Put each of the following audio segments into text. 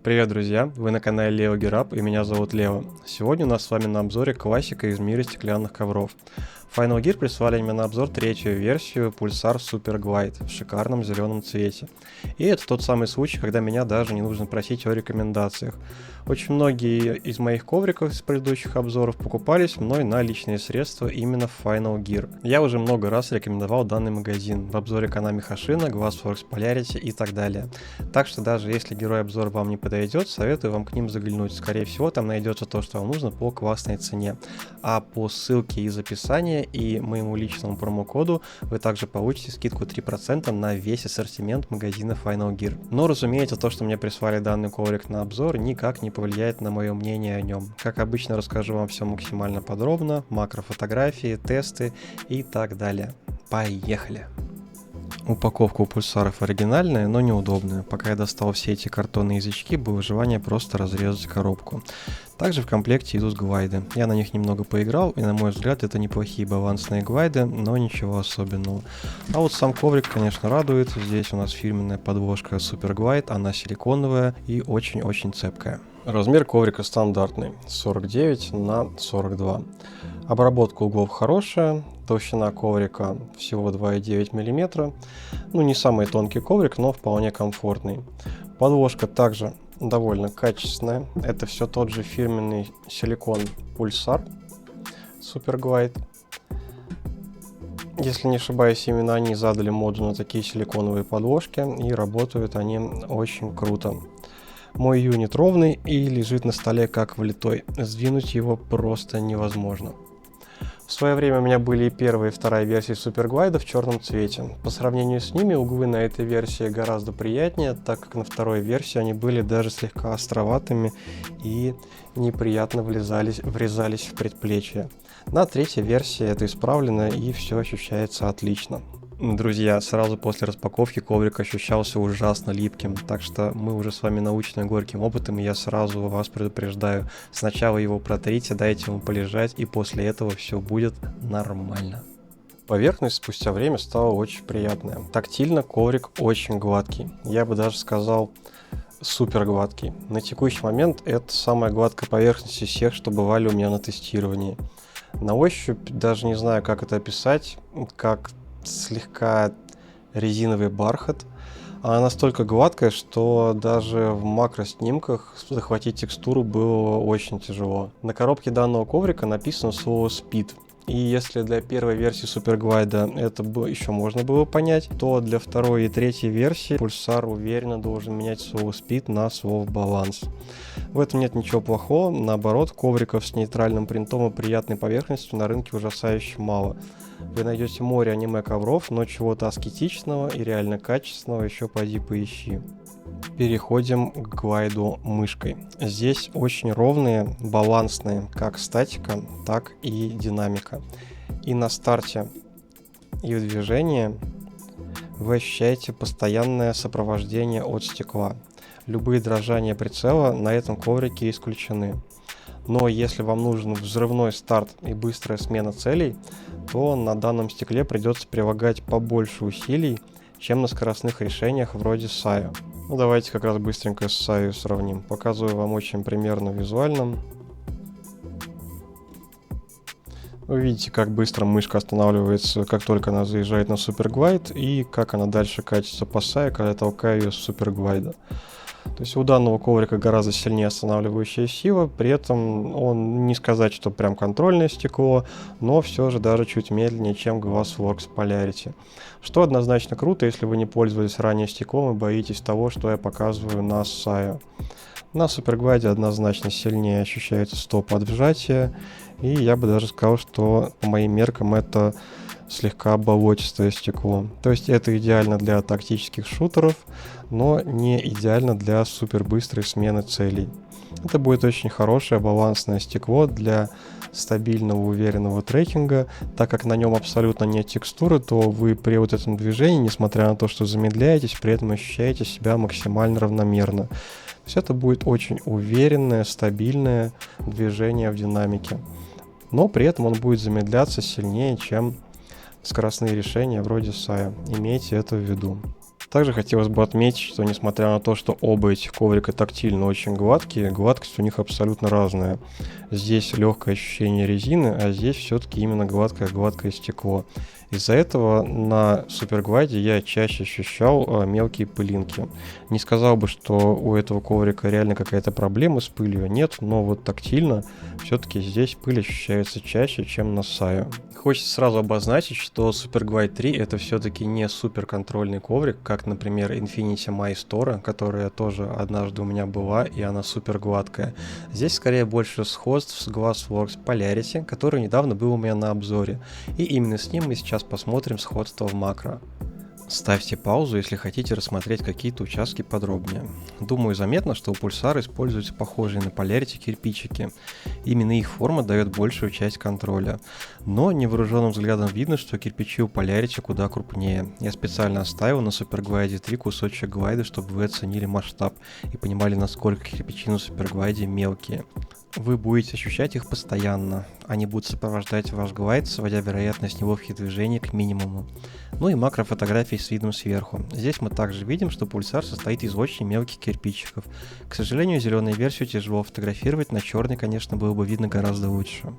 Привет, друзья! Вы на канале Leo Gear Up и меня зовут Лео. Сегодня у нас с вами на обзоре классика из мира стеклянных ковров. Final Gear прислали мне на обзор третью версию Pulsar Super Glide в шикарном зеленом цвете. И это тот самый случай, когда меня даже не нужно просить о рекомендациях. Очень многие из моих ковриков из предыдущих обзоров покупались мной на личные средства именно в Final Gear. Я уже много раз рекомендовал данный магазин в обзоре Konami Hoshino, Glassworks Polarity и так далее. Так что даже если герой обзора вам не подойдет, советую вам к ним заглянуть. Скорее всего, там найдется то, что вам нужно по классной цене. А по ссылке из описания и моему личному промокоду вы также получите скидку 3% на весь ассортимент магазина Final Gear. Но, разумеется, то, что мне прислали данный коврик на обзор, никак не повлияет на мое мнение о нем. Как обычно, расскажу вам все максимально подробно, макрофотографии, тесты и так далее. Поехали! Упаковка у пульсаров оригинальная, но неудобная. Пока я достал все эти картонные язычки, было желание просто разрезать коробку. Также в комплекте идут глайды. Я на них немного поиграл, и на мой взгляд это неплохие балансные глайды, но ничего особенного. А вот сам коврик, конечно, радует. Здесь у нас фирменная подложка Super Glide, она силиконовая и очень-очень цепкая. Размер коврика стандартный, 49 на 42. Обработка углов хорошая, толщина коврика всего 2,9 мм. Ну, не самый тонкий коврик, но вполне комфортный. Подложка также довольно качественная. Это все тот же фирменный силикон Pulsar Super Glide. Если не ошибаюсь, именно они задали моду на такие силиконовые подложки, и работают они очень круто. Мой юнит ровный и лежит на столе как влитой. Сдвинуть его просто невозможно. В свое время у меня были и первая, и вторая версии Super Glide в черном цвете. По сравнению с ними углы на этой версии гораздо приятнее, так как на второй версии они были даже слегка островатыми и неприятно врезались в предплечье. На третьей версии это исправлено и все ощущается отлично. Друзья, сразу после распаковки коврик ощущался ужасно липким, так что мы уже с вами научены горьким опытом, и я сразу вас предупреждаю. Сначала его протрите, дайте ему полежать, и после этого все будет нормально. Поверхность спустя время стала очень приятная. Тактильно коврик очень гладкий, я бы даже сказал супер гладкий. На текущий момент это самая гладкая поверхность из всех, что бывали у меня на тестировании. На ощупь даже не знаю, как это описать, как слегка резиновый бархат. Она настолько гладкая, что даже в макроснимках захватить текстуру было очень тяжело. На коробке данного коврика написано слово Speed. И если для первой версии Super Glide это еще можно было понять, то для второй и третьей версии Pulsar уверенно должен менять слово Speed на слово Balance. В этом нет ничего плохого, наоборот, ковриков с нейтральным принтом и приятной поверхностью на рынке ужасающе мало. Вы найдете море аниме-ковров, но чего-то аскетичного и реально качественного еще поди поищи. Переходим к глайду мышкой. Здесь очень ровные, балансные как статика, так и динамика. И на старте и в движении вы ощущаете постоянное сопровождение от стекла. Любые дрожания прицела на этом коврике исключены. Но если вам нужен взрывной старт и быстрая смена целей, то на данном стекле придется прилагать побольше усилий, чем на скоростных решениях вроде SAIO. Ну, давайте как раз быстренько с SAIO сравним. Показываю вам очень примерно визуально. Вы видите, как быстро мышка останавливается, как только она заезжает на Super Glide, и как она дальше катится по SAIO, когда я толкаю ее с Super Glide. То есть у данного коврика гораздо сильнее останавливающая сила, при этом он не сказать, что прям контрольное стекло, но все же даже чуть медленнее, чем Glassworks Polarity. Что однозначно круто, если вы не пользовались ранее стеклом и боитесь того, что я показываю на SAIO. На Super Glide однозначно сильнее ощущается стоп от вжатия, и я бы даже сказал, что по моим меркам это слегка болотистое стекло. То есть это идеально для тактических шутеров, но не идеально для супербыстрой смены целей. Это будет очень хорошее балансное стекло для стабильного уверенного трекинга. Так как на нем абсолютно нет текстуры, то вы при вот этом движении, несмотря на то, что замедляетесь, при этом ощущаете себя максимально равномерно. То есть это будет очень уверенное, стабильное движение в динамике. Но при этом он будет замедляться сильнее, чем скоростные решения вроде SAIO. Имейте это в виду. Также хотелось бы отметить, что несмотря на то, что оба этих коврика тактильно очень гладкие, гладкость у них абсолютно разная. Здесь легкое ощущение резины, а здесь все-таки именно гладкое стекло. Из-за этого на Суперглайде я чаще ощущал мелкие пылинки. Не сказал бы, что у этого коврика реально какая-то проблема с пылью, нет, но вот тактильно все-таки здесь пыль ощущается чаще, чем на Сае. Хочется сразу обозначить, что Superglide 3 это все-таки не суперконтрольный коврик, как, например, Infinity My Store, которая тоже однажды у меня была, и она супер гладкая. Здесь скорее больше сходств с Glassworks Polarity, который недавно был у меня на обзоре, и именно с ним мы сейчас посмотрим сходство в макро. Ставьте паузу, если хотите рассмотреть какие-то участки подробнее. Думаю, заметно, что у Pulsar используются похожие на Polarity кирпичики. Именно их форма дает большую часть контроля. Но невооруженным взглядом видно, что кирпичи у Polarity куда крупнее. Я специально оставил на Superglide 3 кусочек глайда, чтобы вы оценили масштаб и понимали, насколько кирпичи на Superglide мелкие. Вы будете ощущать их постоянно. Они будут сопровождать ваш глайд, сводя вероятность неловких движений к минимуму. Ну и макрофотографии с видом сверху. Здесь мы также видим, что пульсар состоит из очень мелких кирпичиков. К сожалению, зеленую версию тяжело фотографировать, на черный, конечно, было бы видно гораздо лучше.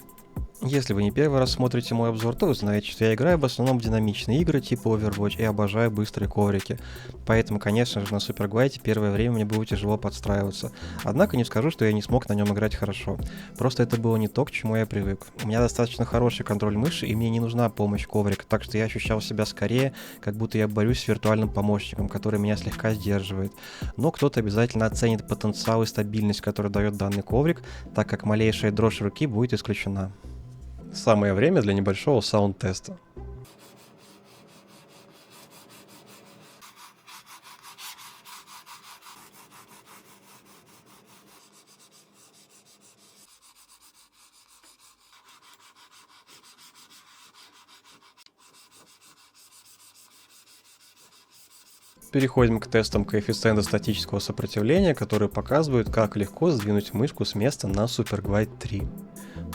Если вы не первый раз смотрите мой обзор, то вы знаете, что я играю в основном в динамичные игры типа Overwatch и обожаю быстрые коврики. Поэтому, конечно же, на Superglide первое время мне было тяжело подстраиваться. Однако не скажу, что я не смог на нем играть хорошо. Просто это было не то, к чему я привык. У меня достаточно хороший контроль мыши, и мне не нужна помощь коврика, так что я ощущал себя скорее, как будто я борюсь с виртуальным помощником, который меня слегка сдерживает. Но кто-то обязательно оценит потенциал и стабильность, который дает данный коврик, так как малейшая дрожь руки будет исключена. Самое время для небольшого саунд-теста. Переходим к тестам коэффициента статического сопротивления, которые показывают, как легко сдвинуть мышку с места на Superglide 3.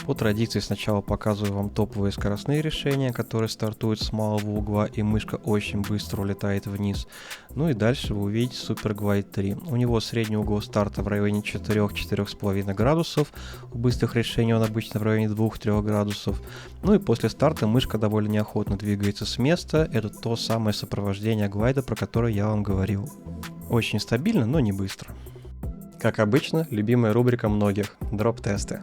По традиции сначала показываю вам топовые скоростные решения, которые стартуют с малого угла, и мышка очень быстро улетает вниз. Ну и дальше вы увидите Superglide 3. У него средний угол старта в районе 4-4,5 градусов, у быстрых решений он обычно в районе 2-3 градусов. Ну и после старта мышка довольно неохотно двигается с места, это то самое сопровождение глайда, про которое я вам говорил. Очень стабильно, но не быстро. Как обычно, любимая рубрика многих – дроп-тесты.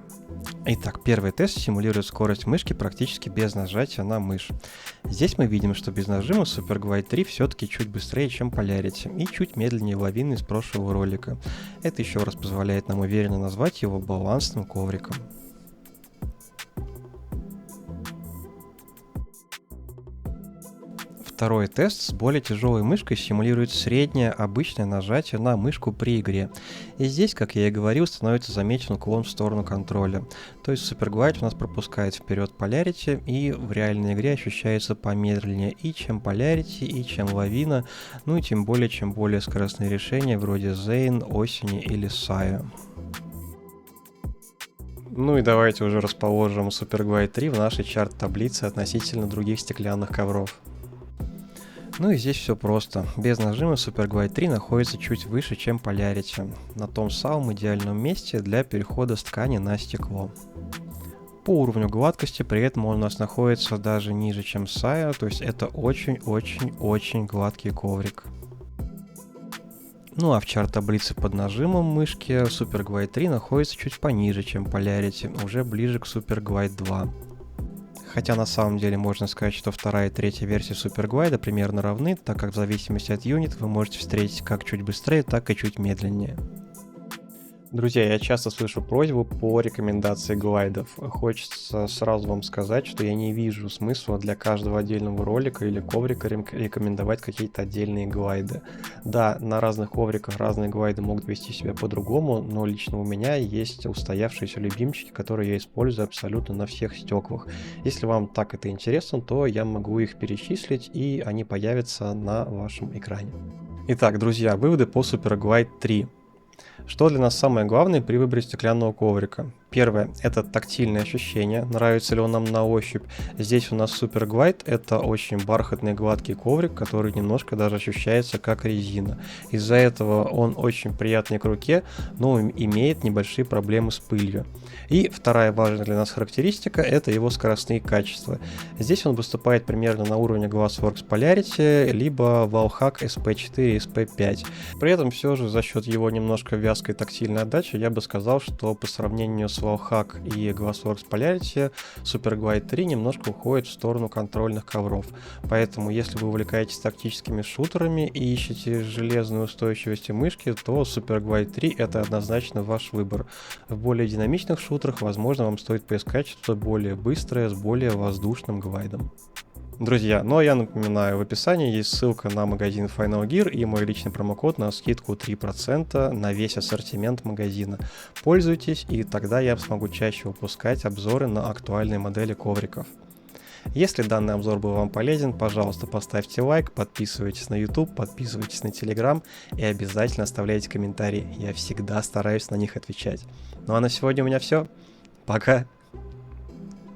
Итак, первый тест симулирует скорость мышки практически без нажатия на мышь. Здесь мы видим, что без нажима Superglide 3 все-таки чуть быстрее, чем Polarity, и чуть медленнее лавины из прошлого ролика. Это еще раз позволяет нам уверенно назвать его балансным ковриком. Второй тест с более тяжелой мышкой симулирует среднее обычное нажатие на мышку при игре. И здесь, как я и говорил, становится заметен уклон в сторону контроля. То есть Superglide у нас пропускает вперед Polarity, и в реальной игре ощущается помедленнее и чем Polarity, и чем лавина, ну и тем более, чем более скоростные решения вроде Zane, Осени или Сая. Ну и давайте уже расположим Superglide 3 в нашей чарт-таблице относительно других стеклянных ковров. Ну и здесь все просто. Без нажима Superglide 3 находится чуть выше, чем Polarity, на том самом идеальном месте для перехода с ткани на стекло. По уровню гладкости при этом он у нас находится даже ниже, чем Saya, то есть это очень-очень-очень гладкий коврик. Ну а в чарт-таблице под нажимом мышки Superglide 3 находится чуть пониже, чем Polarity, уже ближе к Superglide 2. Хотя на самом деле можно сказать, что вторая и третья версия Superglide примерно равны, так как в зависимости от юнита вы можете встретить как чуть быстрее, так и чуть медленнее. Друзья, я часто слышу просьбу по рекомендации глайдов. Хочется сразу вам сказать, что я не вижу смысла для каждого отдельного ролика или коврика рекомендовать какие-то отдельные глайды. Да, на разных ковриках разные глайды могут вести себя по-другому, но лично у меня есть устоявшиеся любимчики, которые я использую абсолютно на всех стеклах. Если вам так это интересно, то я могу их перечислить, и они появятся на вашем экране. Итак, друзья, выводы по Superglide 3. Что для нас самое главное при выборе стеклянного коврика? Первое — это тактильные ощущения, нравится ли он нам на ощупь. Здесь у нас Super Glide, это очень бархатный гладкий коврик, который немножко даже ощущается как резина. Из-за этого он очень приятный к руке, но имеет небольшие проблемы с пылью. И вторая важная для нас характеристика — это его скоростные качества. Здесь он выступает примерно на уровне Glassworks Polarity, либо Wallhack SP4 и SP5. При этом все же за счет его немножко вязкой тактильной отдачи я бы сказал, что по сравнению с Wallhack и Glassworks Polarity Super Glide 3 немножко уходит в сторону контрольных ковров. Поэтому если вы увлекаетесь тактическими шутерами и ищете железную устойчивость мышки, то Super Glide 3 это однозначно ваш выбор. В более динамичных шутерах, возможно, вам стоит поискать что-то более быстрое с более воздушным глайдом. Друзья, ну а я напоминаю, в описании есть ссылка на магазин Final Gear и мой личный промокод на скидку 3% на весь ассортимент магазина. Пользуйтесь, и тогда я смогу чаще выпускать обзоры на актуальные модели ковриков. Если данный обзор был вам полезен, пожалуйста, поставьте лайк, подписывайтесь на YouTube, подписывайтесь на Telegram и обязательно оставляйте комментарии. Я всегда стараюсь на них отвечать. Ну а на сегодня у меня все. Пока!